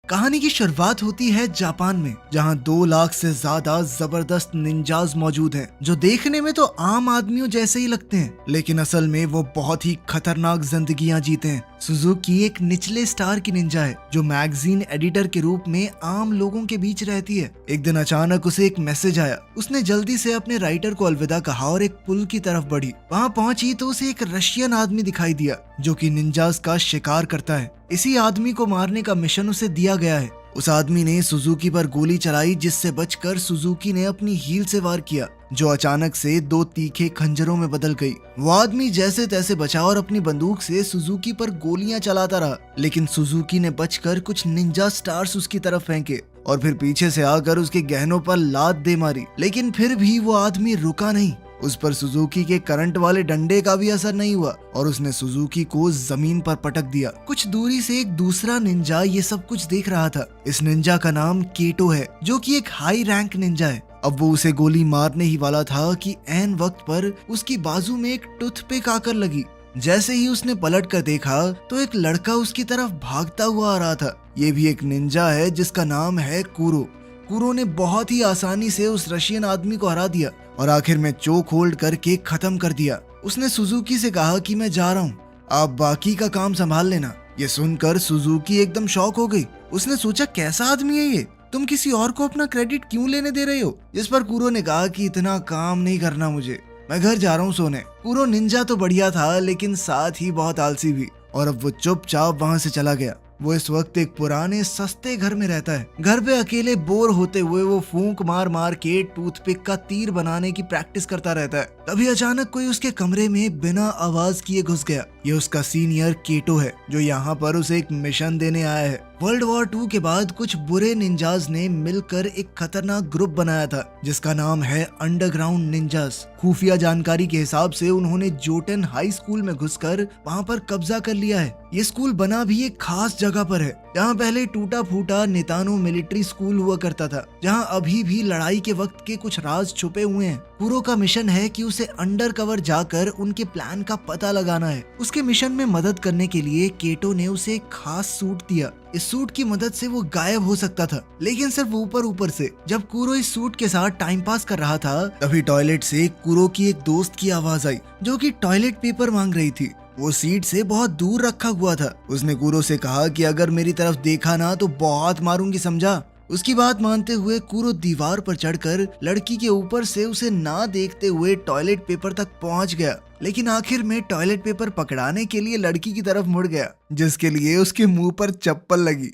कहानी की शुरुआत होती है जापान में, जहां 2 लाख से ज्यादा जबरदस्त निंजाज मौजूद हैं, जो देखने में तो आम आदमियों जैसे ही लगते हैं, लेकिन असल में वो बहुत ही खतरनाक जिंदगियां जीते हैं। सुजुकी एक निचले स्टार की निंजा है, जो मैगजीन एडिटर के रूप में आम लोगों के बीच रहती है। एक दिन अचानक उसे एक मैसेज आया। उसने जल्दी से अपने राइटर को अलविदा कहा और एक पुल की तरफ बढ़ी। वहां पहुंची तो उसे एक रशियन आदमी दिखाई दिया, जो कि निंजास का शिकार करता है। इसी आदमी को मारने का मिशन उसे दिया गया है। उस आदमी ने सुजुकी पर गोली चलाई, जिससे बचकर सुजुकी ने अपनी हील से वार किया, जो अचानक से 2 तीखे खंजरों में बदल गई। वो आदमी जैसे तैसे बचा और अपनी बंदूक से सुजुकी पर गोलियां चलाता रहा, लेकिन सुजुकी ने बचकर कुछ निंजा स्टार्स उसकी तरफ फेंके और फिर पीछे से आकर उसके गहनों पर लात दे मारी। लेकिन फिर भी वो आदमी रुका नहीं। उस पर सुजुकी के करंट वाले डंडे का भी असर नहीं हुआ और उसने सुजुकी को जमीन पर पटक दिया। कुछ दूरी से एक दूसरा निंजा ये सब कुछ देख रहा था। इस निंजा का नाम केटो है, जो कि एक हाई रैंक निंजा है। अब वो उसे गोली मारने ही वाला था कि ऐन वक्त पर उसकी बाजू में एक टूथपिक आकर लगी। जैसे ही उसने पलट कर देखा तो एक लड़का उसकी तरफ भागता हुआ आ रहा था। ये भी एक निंजा है जिसका नाम है कुरो। कुरो ने बहुत ही आसानी से उस रशियन आदमी को हरा दिया और आखिर में चोक होल्ड करके खत्म कर दिया। उसने सुजुकी से कहा कि मैं जा रहा हूँ, आप बाकी का काम संभाल लेना। ये सुनकर सुजुकी एकदम शॉक हो गई। उसने सोचा, कैसा आदमी है ये? तुम किसी और को अपना क्रेडिट क्यों लेने दे रहे हो? जिस पर कुरो ने कहा कि इतना काम नहीं करना मुझे, मैं घर जा रहा हूँ सोने। कुरो निंजा तो बढ़िया था, लेकिन साथ ही बहुत आलसी भी, और अब वो चुपचाप वहाँ से चला गया। वो इस वक्त एक पुराने सस्ते घर में रहता है। घर पे अकेले बोर होते हुए वो फूंक मार मार के टूथपिक का तीर बनाने की प्रैक्टिस करता रहता है। तभी अचानक कोई उसके कमरे में बिना आवाज किए घुस गया। ये उसका सीनियर केटो है, जो यहाँ पर उसे एक मिशन देने आया है। वर्ल्ड वॉर 2 के बाद कुछ बुरे निंजाज ने मिलकर एक खतरनाक ग्रुप बनाया था, जिसका नाम है अंडरग्राउंड निंजास। खुफिया जानकारी के हिसाब से उन्होंने जोटेन हाई स्कूल में घुसकर वहाँ पर कब्जा कर लिया है। ये स्कूल बना भी एक खास जगह पर है, जहाँ पहले टूटा फूटा नितानो मिलिट्री स्कूल हुआ करता था, जहाँ अभी भी लड़ाई के वक्त के कुछ राज छुपे हुए हैं। कुरो का मिशन है कि उसे अंडर कवर जाकर उनके प्लान का पता लगाना है। उसके मिशन में मदद करने के लिए केटो ने उसे एक खास सूट दिया। इस सूट की मदद से वो गायब हो सकता था, लेकिन सिर्फ ऊपर ऊपर से। जब कुरो इस सूट के साथ टाइम पास कर रहा था, तभी टॉयलेट से कुरो की एक दोस्त की आवाज आई, जो कि टॉयलेट पेपर मांग रही थी। वो सीट से बहुत दूर रखा हुआ था। उसने कुरो से कहा कि अगर मेरी तरफ देखा ना तो बहुत मारूंगी, समझा? उसकी बात मानते हुए कुरो दीवार पर चढ़कर लड़की के ऊपर से उसे ना देखते हुए टॉयलेट पेपर तक पहुंच गया, लेकिन आखिर में टॉयलेट पेपर पकड़ाने के लिए लड़की की तरफ मुड़ गया, जिसके लिए उसके मुंह पर चप्पल लगी।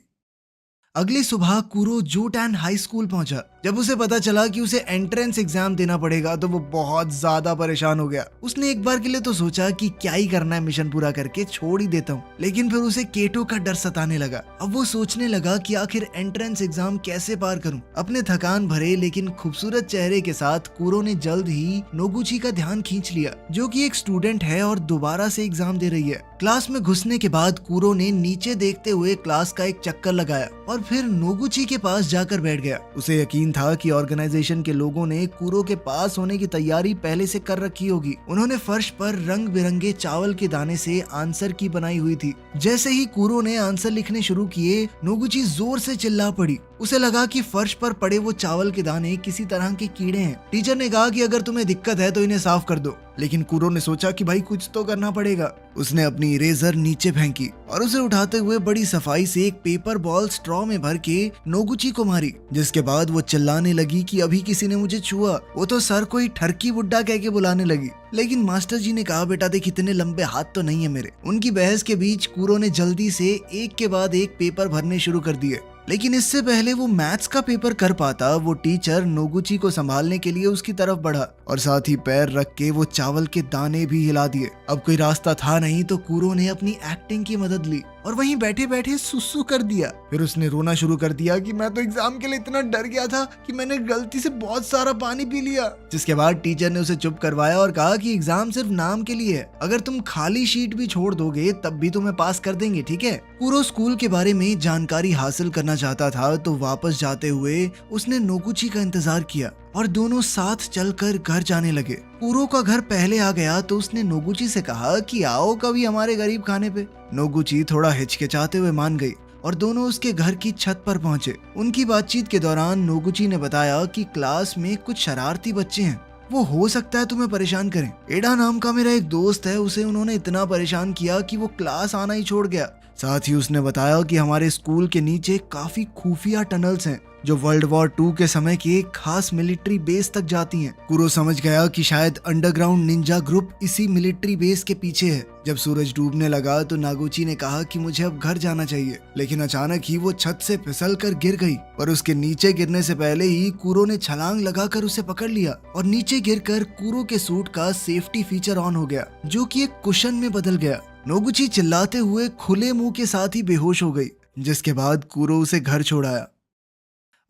अगली सुबह कुरो जोटैन हाई स्कूल पहुंचा। जब उसे पता चला कि उसे एंट्रेंस एग्जाम देना पड़ेगा तो वो बहुत ज्यादा परेशान हो गया। उसने एक बार के लिए तो सोचा कि क्या ही करना है, मिशन पूरा करके छोड़ ही देता हूँ, लेकिन फिर उसे केटो का डर सताने लगा। अब वो सोचने लगा कि आखिर एंट्रेंस एग्जाम कैसे पार करूं। अपने थकान भरे लेकिन खूबसूरत चेहरे के साथ कुरो ने जल्द ही नोगुची का ध्यान खींच लिया, जो कि एक स्टूडेंट है और दोबारा से एग्जाम दे रही है। क्लास में घुसने के बाद कुरो ने नीचे देखते हुए क्लास का एक चक्कर लगाया और फिर नोगुची के पास जाकर बैठ गया। उसे यकीन था कि ऑर्गेनाइजेशन के लोगों ने कुरो के पास होने की तैयारी पहले से कर रखी होगी। उन्होंने फर्श पर रंग बिरंगे चावल के दाने से आंसर की बनाई हुई थी। जैसे ही कुरो ने आंसर लिखने शुरू किए, नोगुची जोर से चिल्ला पड़ी। उसे लगा कि फर्श पर पड़े वो चावल के दाने किसी तरह के कीड़े हैं। टीचर ने कहा कि अगर तुम्हें दिक्कत है तो इन्हें साफ कर दो, लेकिन कुरो ने सोचा कि भाई कुछ तो करना पड़ेगा। उसने अपनी इरेजर नीचे फेंकी और उसे उठाते हुए बड़ी सफाई से एक पेपर बॉल स्ट्रॉ में भर के नोगुची को मारी, जिसके बाद वो चिल्लाने लगी कि अभी किसी ने मुझे छुआ। वो तो सर को ही ठरकी बुड्ढा कह के बुलाने लगी, लेकिन मास्टर जी ने कहा, बेटा देख, इतने लंबे हाथ तो नहीं है मेरे। उनकी बहस के बीच कुरो ने जल्दी से एक के बाद एक पेपर भरने शुरू कर दिए, लेकिन इससे पहले वो मैथ्स का पेपर कर पाता, वो टीचर नोगुची को संभालने के लिए उसकी तरफ बढ़ा और साथ ही पैर रख के वो चावल के दाने भी हिला दिए। अब कोई रास्ता था नहीं तो कुरो ने अपनी एक्टिंग की मदद ली और वहीं बैठे बैठे सुसु कर दिया। फिर उसने रोना शुरू कर दिया कि मैं तो एग्जाम के लिए इतना डर गया था कि मैंने गलती से बहुत सारा पानी पी लिया। जिसके बाद टीचर ने उसे चुप करवाया और कहा कि एग्जाम सिर्फ नाम के लिए है, अगर तुम खाली शीट भी छोड़ दोगे तब भी तुम्हें पास कर देंगे, ठीक है? कुरो स्कूल के बारे में जानकारी हासिल करना चाहता था, तो वापस जाते हुए उसने नोगुची का इंतजार किया और दोनों साथ चलकर घर जाने लगे। कुरो का घर पहले आ गया तो उसने नोगुची से कहा कि आओ कभी हमारे गरीब खाने पे। नोगुची थोड़ा हिचकिचाते हुए मान गई और दोनों उसके घर की छत पर पहुंचे। उनकी बातचीत के दौरान नोगुची ने बताया कि क्लास में कुछ शरारती बच्चे हैं, वो हो सकता है तुम्हें परेशान करें। एडा नाम का मेरा एक दोस्त है, उसे उन्होंने इतना परेशान किया कि वो क्लास आना ही छोड़ गया। साथ ही उसने बताया कि हमारे स्कूल के नीचे काफी खुफिया टनल्स हैं जो वर्ल्ड वॉर 2 के समय के एक खास मिलिट्री बेस तक जाती हैं। कुरो समझ गया कि शायद अंडरग्राउंड निंजा ग्रुप इसी मिलिट्री बेस के पीछे है। जब सूरज डूबने लगा तो नागुची ने कहा कि मुझे अब घर जाना चाहिए, लेकिन अचानक ही वो छत से फिसल कर गिर गई। पर उसके नीचे गिरने से पहले ही कुरो ने छलांग लगाकर उसे पकड़ लिया और नीचे गिरकर कुरो के सूट का सेफ्टी फीचर ऑन हो गया, जो कि एक कुशन में बदल गया। नोगुची चिल्लाते हुए खुले मुंह के साथ ही बेहोश हो गई, जिसके बाद कुरो उसे घर छोड़ाया।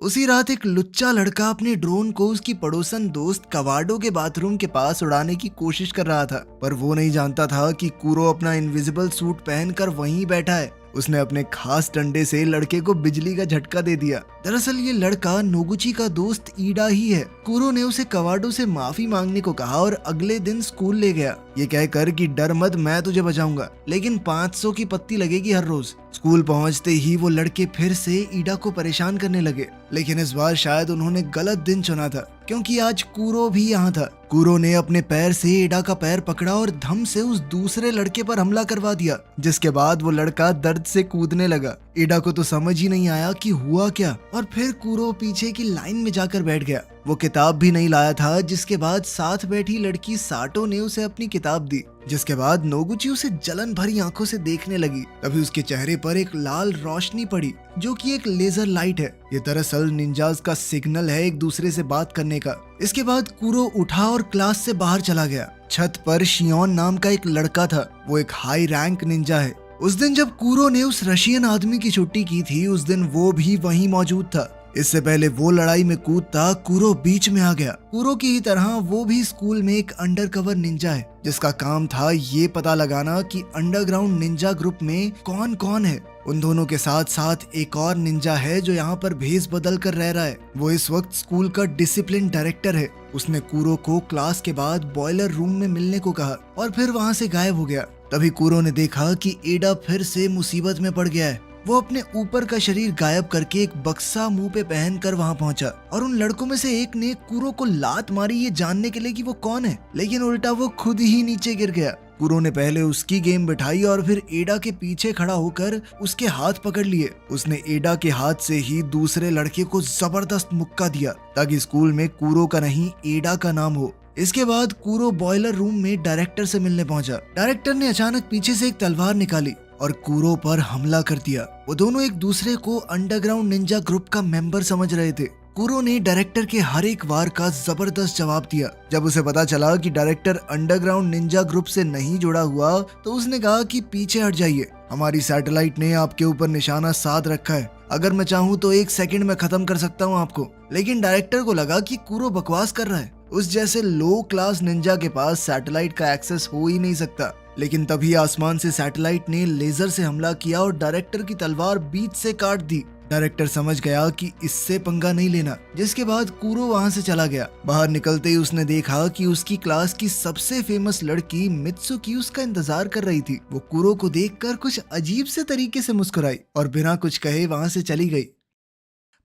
उसी रात एक लुच्चा लड़का अपने ड्रोन को उसकी पड़ोसन दोस्त कवाडो के बाथरूम के पास उड़ाने की कोशिश कर रहा था, पर वो नहीं जानता था कि कुरो अपना इनविजिबल सूट पहनकर वहीं बैठा है। उसने अपने खास डंडे से लड़के को बिजली का झटका दे दिया। दरअसल ये लड़का नोगुची का दोस्त ईडा ही है। कुरो ने उसे कवाडो से माफी मांगने को कहा और अगले दिन स्कूल ले गया, ये कहकर कि डर मत, मैं तुझे बचाऊंगा, लेकिन 500 की पत्ती लगेगी हर रोज। स्कूल पहुंचते ही वो लड़के फिर से ईडा को परेशान करने लगे, लेकिन इस बार शायद उन्होंने गलत दिन चुना था, क्योंकि आज कुरो भी यहाँ था। कुरो ने अपने पैर से ईडा का पैर पकड़ा और धम से उस दूसरे लड़के पर हमला करवा दिया, जिसके बाद वो लड़का दर्द से कूदने लगा। ईडा को तो समझ ही नहीं आया कि हुआ क्या, और फिर कुरो पीछे की लाइन में जाकर बैठ गया। वो किताब भी नहीं लाया था, जिसके बाद साथ बैठी लड़की साटो ने उसे अपनी किताब दी, जिसके बाद नोगुची उसे जलन भरी आंखों से देखने लगी। तभी उसके चेहरे पर एक लाल रोशनी पड़ी, जो कि एक लेजर लाइट है। ये दरअसल निंजास का सिग्नल है एक दूसरे से बात करने का। इसके बाद कुरो उठा और क्लास से बाहर चला गया। छत पर शियोन नाम का एक लड़का था, वो एक हाई रैंक निंजा है। उस दिन जब कुरो ने उस रशियन आदमी की छुट्टी की थी, उस दिन वो भी वहीं मौजूद था। इससे पहले वो लड़ाई में कूदता कुरो बीच में आ गया। कुरो की ही तरह वो भी स्कूल में एक अंडरकवर निंजा है, जिसका काम था ये पता लगाना कि अंडरग्राउंड निंजा ग्रुप में कौन कौन है। उन दोनों के साथ साथ एक और निंजा है जो यहाँ पर भेस बदल कर रह रहा है। वो इस वक्त स्कूल का डिसिप्लिन डायरेक्टर है। उसने कुरो को क्लास के बाद बॉयलर रूम में मिलने को कहा और फिर वहाँ से गायब हो गया। तभी कुरो ने देखा कि एडा फिर से मुसीबत में पड़ गया है। वो अपने ऊपर का शरीर गायब करके एक बक्सा मुंह पे पहनकर वहां पहुंचा और उन लड़कों में से एक ने कुरो को लात मारी ये जानने के लिए कि वो कौन है, लेकिन उल्टा वो खुद ही नीचे गिर गया। कुरो ने पहले उसकी गेम बिठाई और फिर एडा के पीछे खड़ा होकर उसके हाथ पकड़ लिए। उसने एडा के हाथ से ही दूसरे लड़के को जबरदस्त मुक्का दिया ताकि स्कूल में कुरो का नहीं एडा का नाम हो। इसके बाद कुरो बॉयलर रूम में डायरेक्टर से मिलने पहुंचा। डायरेक्टर ने अचानक पीछे से एक तलवार निकाली और कुरो पर हमला कर दिया। वो दोनों एक दूसरे को अंडरग्राउंड निंजा ग्रुप का मेंबर समझ रहे थे। कुरो ने डायरेक्टर के हर एक वार का जबरदस्त जवाब दिया। जब उसे पता चला कि डायरेक्टर अंडरग्राउंड निंजा ग्रुप से नहीं जुड़ा हुआ, तो उसने कहा कि पीछे हट जाइए, हमारी सैटेलाइट ने आपके ऊपर निशाना साध रखा है। अगर मैं चाहूँ तो 1 सेकंड में खत्म कर सकता हूँ आपको। लेकिन डायरेक्टर को लगा कि कुरो बकवास कर रहा है, उस जैसे लो क्लास निंजा के पास सैटेलाइट का एक्सेस हो ही नहीं सकता। लेकिन तभी आसमान से सैटेलाइट ने लेजर से हमला किया और डायरेक्टर की तलवार बीच से काट दी। डायरेक्टर समझ गया कि इससे पंगा नहीं लेना, जिसके बाद कुरो वहां से चला गया। बाहर निकलते ही उसने देखा कि उसकी क्लास की सबसे फेमस लड़की मित्सुकी उसका इंतजार कर रही थी। वो कुरो को देखकर कुछ अजीब से तरीके से मुस्कुराई और बिना कुछ कहे वहां से चली गई।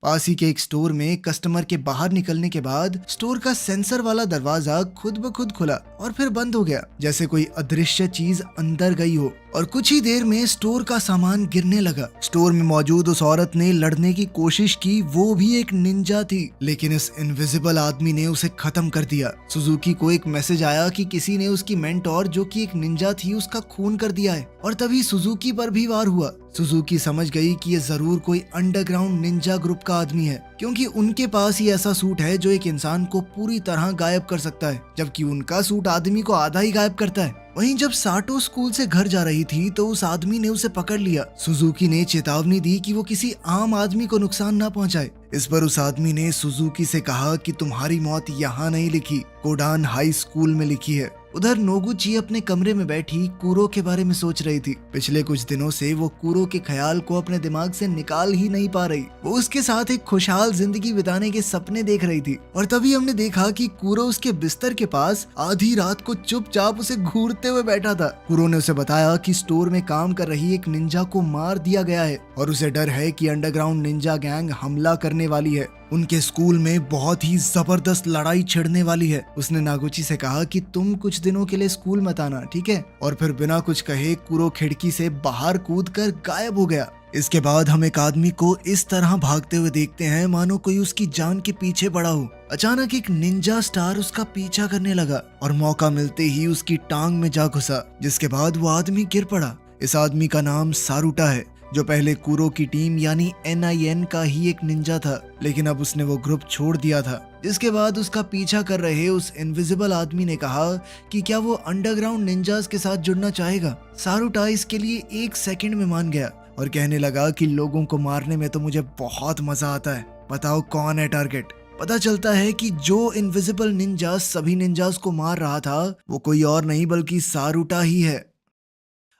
पास ही के एक स्टोर में कस्टमर के बाहर निकलने के बाद स्टोर का सेंसर वाला दरवाजा खुद ब खुद खुला और फिर बंद हो गया, जैसे कोई अदृश्य चीज अंदर गई हो। और कुछ ही देर में स्टोर का सामान गिरने लगा। स्टोर में मौजूद उस औरत ने लड़ने की कोशिश की, वो भी एक निंजा थी, लेकिन इस इनविजिबल आदमी ने उसे खत्म कर दिया। सुजुकी को एक मैसेज आया कि किसी ने उसकी मेंटोर, जो कि एक निंजा थी, उसका खून कर दिया है और तभी सुजुकी पर भी वार हुआ। सुजुकी समझ गई कि ये जरूर कोई अंडरग्राउंड निंजा ग्रुप का आदमी है, क्योंकि उनके पास ही ऐसा सूट है जो एक इंसान को पूरी तरह गायब कर सकता है, जबकि उनका सूट आदमी को आधा ही गायब करता है। वहीं जब साटो स्कूल से घर जा रही थी तो उस आदमी ने उसे पकड़ लिया। सुजुकी ने चेतावनी दी कि वो किसी आम आदमी को नुकसान न पहुंचाए। इस पर उस आदमी ने सुजुकी से कहा कि तुम्हारी मौत यहाँ नहीं लिखी, कोडान हाई स्कूल में लिखी है। उधर नोगुची अपने कमरे में बैठी कूरो के बारे में सोच रही थी। पिछले कुछ दिनों से वो कूरो के ख्याल को अपने दिमाग से निकाल ही नहीं पा रही। वो उसके साथ एक खुशहाल जिंदगी बिताने के सपने देख रही थी और तभी हमने देखा कि कूरो उसके बिस्तर के पास आधी रात को चुपचाप उसे घूरते हुए बैठा था। कूरो ने उसे बताया कि स्टोर में काम कर रही एक निंजा को मार दिया गया है और उसे डर है कि अंडरग्राउंड निंजा गैंग हमला करने वाली है। उनके स्कूल में बहुत ही जबरदस्त लड़ाई छिड़ने वाली है। उसने नागुची से कहा कि तुम कुछ दिनों के लिए स्कूल मत आना, ठीक है? और फिर बिना कुछ कहे कूरो खिड़की से बाहर कूदकर गायब हो गया। इसके बाद हम एक आदमी को इस तरह भागते हुए देखते हैं मानो कोई उसकी जान के पीछे पड़ा हो। अचानक एक निंजा स्टार उसका पीछा करने लगा और मौका मिलते ही उसकी टांग में जा घुसा, जिसके बाद वो आदमी गिर पड़ा। इस आदमी का नाम सारुटा है, जो पहले कूरो की टीम यानी NIN का ही एक निंजा था, लेकिन अब उसने वो ग्रुप छोड़ दिया था। जिसके बाद उसका पीछा कर रहे उस इनविजिबल आदमी ने कहा कि क्या वो अंडरग्राउंड निंजास के साथ जुड़ना चाहेगा। सारुटा इसके लिए 1 सेकंड में मान गया और कहने लगा कि लोगों को मारने में तो मुझे बहुत मजा आता है, बताओ कौन है टारगेट। पता चलता है कि जो इनविजिबल निंजा सभी निंजास को मार रहा था वो कोई और नहीं बल्कि सारुटा ही है।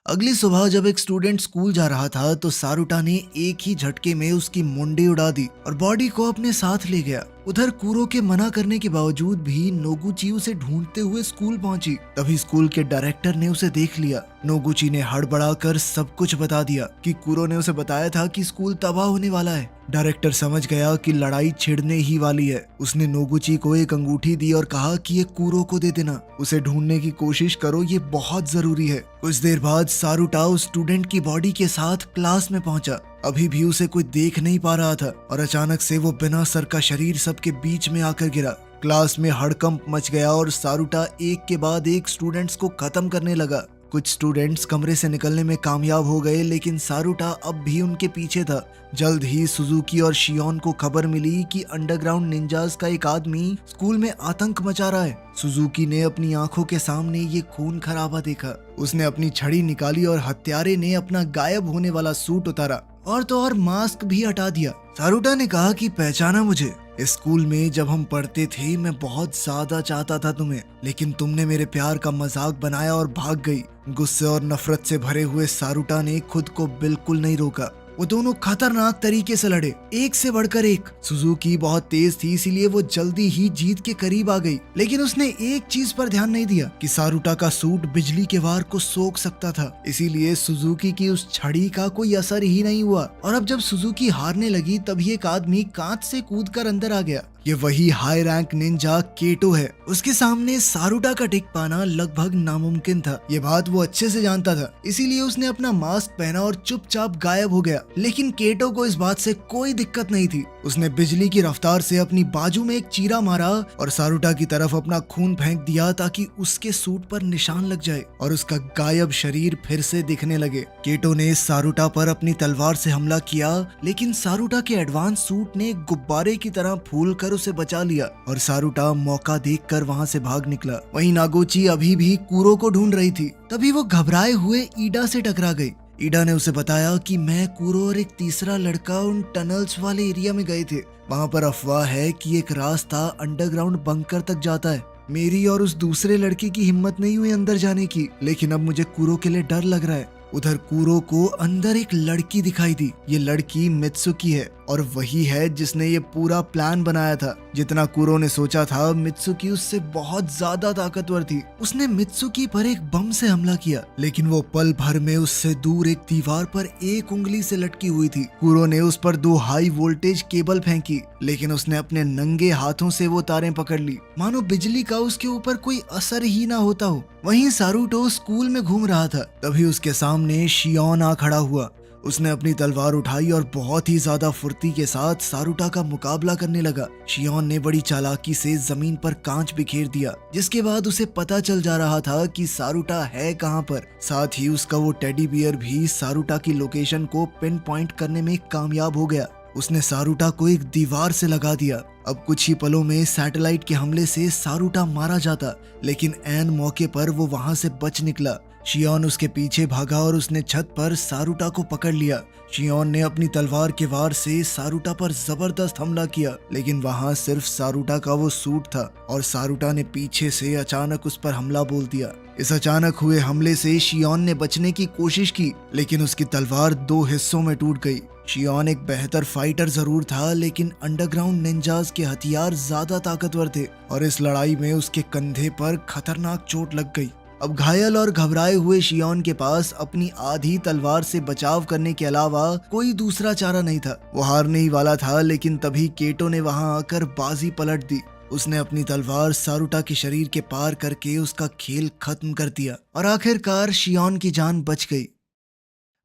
अगली सुबह जब एक स्टूडेंट स्कूल जा रहा था तो सारुटा ने एक ही झटके में उसकी मुंडी उड़ा दी और बॉडी को अपने साथ ले गया। उधर कूरो के मना करने के बावजूद भी नोगुची उसे ढूंढते हुए स्कूल पहुंची। तभी स्कूल के डायरेक्टर ने उसे देख लिया। नोगुची ने हड़बड़ाकर सब कुछ बता दिया कि कूरो ने उसे बताया था कि स्कूल तबाह होने वाला है। डायरेक्टर समझ गया कि लड़ाई छिड़ने ही वाली है। उसने नोगुची को एक अंगूठी दी और कहा कि ये कूरो को दे देना, उसे ढूंढने की कोशिश करो, ये बहुत जरूरी है। कुछ देर बाद सारुटा उस स्टूडेंट की बॉडी के साथ क्लास में पहुंचा। अभी भी उसे कोई देख नहीं पा रहा था और अचानक से वो बिना सर का शरीर सबके बीच में आकर गिरा। क्लास में हड़कंप मच गया और सारुटा एक के बाद एक स्टूडेंट्स को खत्म करने लगा। कुछ स्टूडेंट्स कमरे से निकलने में कामयाब हो गए, लेकिन सारुटा अब भी उनके पीछे था। जल्द ही सुजुकी और शियोन को खबर मिली कि अंडरग्राउंड निंजास का एक आदमी स्कूल में आतंक मचा रहा है। सुजुकी ने अपनी आंखों के सामने ये खून खराबा देखा। उसने अपनी छड़ी निकाली और हत्यारे ने अपना गायब होने वाला सूट उतारा और तो और मास्क भी हटा दिया। सारुटा ने कहा कि पहचाना मुझे, इस स्कूल में जब हम पढ़ते थे मैं बहुत ज्यादा चाहता था तुम्हें, लेकिन तुमने मेरे प्यार का मजाक बनाया और भाग गई। गुस्से और नफरत से भरे हुए सारुटा ने खुद को बिल्कुल नहीं रोका। वो दोनों खतरनाक तरीके से लड़े, एक से बढ़कर एक। सुजुकी बहुत तेज थी, इसीलिए वो जल्दी ही जीत के करीब आ गई, लेकिन उसने एक चीज पर ध्यान नहीं दिया कि सारुटा का सूट बिजली के वार को सोख सकता था। इसीलिए सुजुकी की उस छड़ी का कोई असर ही नहीं हुआ। और अब जब सुजुकी हारने लगी तभी एक आदमी कांच से कूदकर अंदर आ गया। ये वही हाई रैंक निंजा केटो है। उसके सामने सारुटा का टिक पाना लगभग नामुमकिन था। ये बात वो अच्छे से जानता था, इसीलिए उसने अपना मास्क पहना और चुपचाप गायब हो गया। लेकिन केटो को इस बात से कोई दिक्कत नहीं थी। उसने बिजली की रफ्तार से अपनी बाजू में एक चीरा मारा और सारुटा की तरफ अपना खून फेंक दिया ताकि उसके सूट पर निशान लग जाए और उसका गायब शरीर फिर से दिखने लगे। केटो ने सारुटा पर अपनी तलवार से हमला किया, लेकिन सारुटा के एडवांस सूट ने गुब्बारे की तरह फूल कर उसे बचा लिया और सारुटा मौका देखकर वहां से भाग निकला। वहीं नागोची अभी भी कूरो को ढूंढ रही थी। तभी वो घबराए हुए ईडा से टकरा गई। ईडा ने उसे बताया कि मैं, कूरो और एक तीसरा लड़का उन टनल्स वाले एरिया में गए थे। वहां पर अफवाह है कि एक रास्ता अंडरग्राउंड बंकर तक जाता है। मेरी और उस दूसरे लड़के की हिम्मत नहीं हुई अंदर जाने की, लेकिन अब मुझे कूरो के लिए डर लग रहा है। उधर कूरो को अंदर एक लड़की दिखाई दी। ये लड़की मित्सुकी है और वही है जिसने ये पूरा प्लान बनाया था। जितना कूरो ने सोचा था, मित्सुकी उससे बहुत ज्यादा ताकतवर थी। उसने मित्सुकी पर एक बम से हमला किया, लेकिन वो पल भर में उससे दूर एक दीवार पर एक उंगली से लटकी हुई थी। कूरो ने उस पर 2 हाई वोल्टेज केबल फेंकी, लेकिन उसने अपने नंगे हाथों से वो तारें पकड़ ली, मानो बिजली का उसके ऊपर कोई असर ही ना होता हो। वहीं सारुटो स्कूल में घूम रहा था। तभी उसके सामने शियोन आ खड़ा हुआ। उसने अपनी तलवार उठाई और बहुत ही ज्यादा फुर्ती के साथ सारुटा का मुकाबला करने लगा। शियोन ने बड़ी चालाकी से जमीन पर कांच बिखेर दिया, जिसके बाद उसे पता चल जा रहा था कि सारुटा है कहां पर। साथ ही उसका वो टेडी बियर भी सारुटा की लोकेशन को पिन पॉइंट करने में कामयाब हो गया। उसने सारुटा को एक दीवार से लगा दिया। अब कुछ ही पलों में सैटेलाइट के हमले से सारुटा मारा जाता, लेकिन ऐन मौके पर वो वहां से बच निकला। शियोन उसके पीछे भागा और उसने छत पर सारुटा को पकड़ लिया। शियोन ने अपनी तलवार के वार से सारुटा पर जबरदस्त हमला किया, लेकिन वहां सिर्फ सारुटा का वो सूट था और सारुटा ने पीछे से अचानक उस पर हमला बोल दिया। इस अचानक हुए हमले से शियोन ने बचने की कोशिश की, लेकिन उसकी तलवार 2 हिस्सों में टूट गई। शियोन एक बेहतर फाइटर जरूर था, लेकिन अंडरग्राउंड निंजास के हथियार ज्यादा ताकतवर थे और इस लड़ाई में उसके कंधे पर खतरनाक चोट लग गई। अब घायल और घबराए हुए शियोन के पास अपनी आधी तलवार से बचाव करने के अलावा कोई दूसरा चारा नहीं था। वो हारने ही वाला था, लेकिन तभी केटो ने वहां आकर बाजी पलट दी। उसने अपनी तलवार सारुटा के शरीर के पार करके उसका खेल खत्म कर दिया और आखिरकार शियोन की जान बच गई।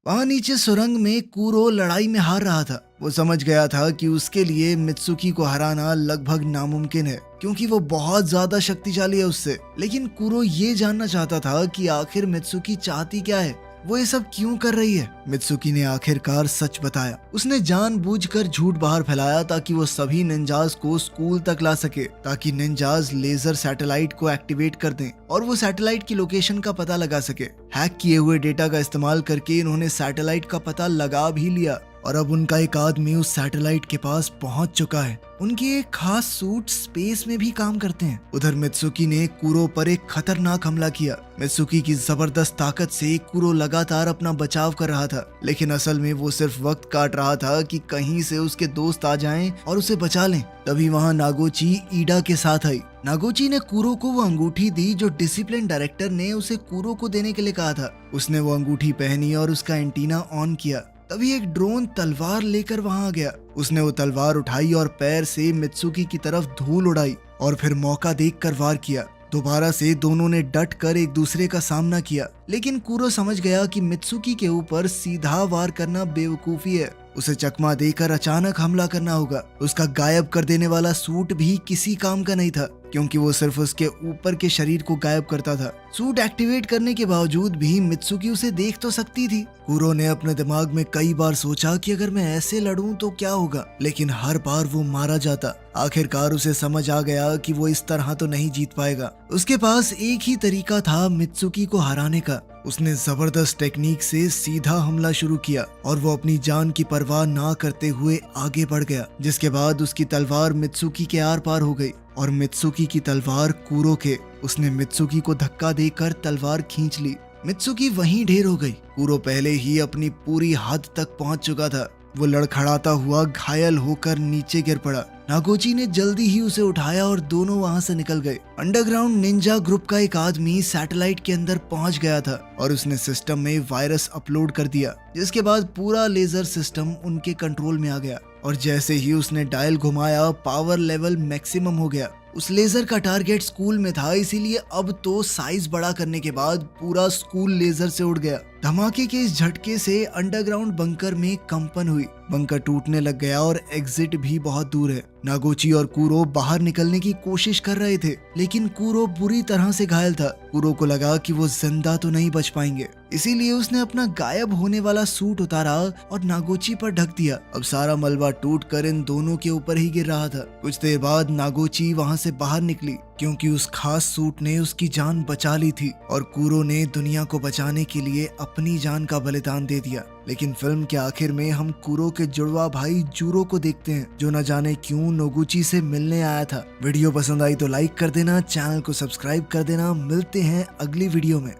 वहां नीचे सुरंग में कूरो लड़ाई में हार रहा था। वो समझ गया था कि उसके लिए मित्सुकी को हराना लगभग नामुमकिन है, क्योंकि वो बहुत ज्यादा शक्तिशाली है उससे। लेकिन कूरो ये जानना चाहता था कि आखिर मित्सुकी चाहती क्या है, वो ये सब क्यों कर रही है। मित्सुकी ने आखिरकार सच बताया। उसने जानबूझकर झूठ बाहर फैलाया ताकि वो सभी निंजास को स्कूल तक ला सके, ताकि निंजास लेजर सैटेलाइट को एक्टिवेट कर दें और वो सैटेलाइट की लोकेशन का पता लगा सके। हैक किए हुए डेटा का इस्तेमाल करके इन्होंने सैटेलाइट का पता लगा भी लिया और अब उनका एक आदमी उस सैटेलाइट के पास पहुंच चुका है। उनके एक खास सूट स्पेस में भी काम करते हैं। उधर मित्सुकी ने कूरो पर एक खतरनाक हमला किया। मित्सुकी की जबरदस्त ताकत से कूरो लगातार अपना बचाव कर रहा था, लेकिन असल में वो सिर्फ वक्त काट रहा था कि कहीं से उसके दोस्त आ जाएं और उसे बचा लें। तभी वहां नागोची ईडा के साथ आई। नागोची ने कूरो को वो अंगूठी दी जो डिसिप्लिन डायरेक्टर ने उसे कूरो को देने के लिए कहा था। उसने वो अंगूठी पहनी और उसका एंटीना ऑन किया। तभी एक ड्रोन तलवार लेकर वहां आ गया। उसने वो तलवार उठाई और पैर से मित्सुकी की तरफ धूल उड़ाई और फिर मौका देखकर वार किया। दोबारा से दोनों ने डट कर एक दूसरे का सामना किया, लेकिन कूरो समझ गया कि मित्सुकी के ऊपर सीधा वार करना बेवकूफी है। उसे चकमा देकर अचानक हमला करना होगा। उसका गायब कर देने वाला सूट भी किसी काम का नहीं था, क्योंकि वो सिर्फ उसके ऊपर के शरीर को गायब करता था। सूट एक्टिवेट करने के बावजूद भी मित्सुकी उसे देख तो सकती थी। कूरो ने अपने दिमाग में कई बार सोचा कि अगर मैं ऐसे लड़ूं तो क्या होगा, लेकिन हर बार वो मारा जाता। आखिरकार उसे समझ आ गया कि वो इस तरह तो नहीं जीत पाएगा। उसके पास एक ही तरीका था मित्सुकी को हराने का। उसने जबरदस्त टेक्निक से सीधा हमला शुरू किया और वो अपनी जान की परवाह ना करते हुए आगे बढ़ गया, जिसके बाद उसकी तलवार मित्सुकी के आर पार हो गई और मित्सुकी की तलवार कूरो के। उसने मित्सुकी को धक्का देकर तलवार खींच ली। मित्सुकी वहीं ढेर हो गई। कूरो पहले ही अपनी पूरी हद तक पहुंच चुका था। वो लड़खड़ाता हुआ घायल होकर नीचे गिर पड़ा। नागोची ने जल्दी ही उसे उठाया और दोनों वहां से निकल गए। अंडरग्राउंड निंजा ग्रुप का एक आदमी सैटेलाइट के अंदर पहुंच गया था और उसने सिस्टम में वायरस अपलोड कर दिया, जिसके बाद पूरा लेजर सिस्टम उनके कंट्रोल में आ गया और जैसे ही उसने डायल घुमाया पावर लेवल मैक्सिमम हो गया। उस लेजर का टारगेट स्कूल में था, इसीलिए अब तो साइज बड़ा करने के बाद पूरा स्कूल लेजर से उड़ गया। धमाके के इस झटके से अंडरग्राउंड बंकर में कंपन हुई। बंकर टूटने लग गया और एग्जिट भी बहुत दूर है। नागोची और कूरो बाहर निकलने की कोशिश कर रहे थे, लेकिन कूरो बुरी तरह से घायल था। कूरो को लगा कि वो जिंदा तो नहीं बच पाएंगे, इसीलिए उसने अपना गायब होने वाला सूट उतारा और नागोची पर ढक दिया। अब सारा मलबा टूटकर इन दोनों के ऊपर ही गिर रहा था। कुछ देर बाद नागोची वहां से बाहर निकली, क्योंकि उस खास सूट ने उसकी जान बचा ली थी और कूरो ने दुनिया को बचाने के लिए अपनी जान का बलिदान दे दिया। लेकिन फिल्म के आखिर में हम कूरो के जुड़वा भाई जूरो को देखते हैं, जो न जाने क्यों नोगुची से मिलने आया था। वीडियो पसंद आई तो लाइक कर देना, चैनल को सब्सक्राइब कर देना। मिलते हैं अगली वीडियो में।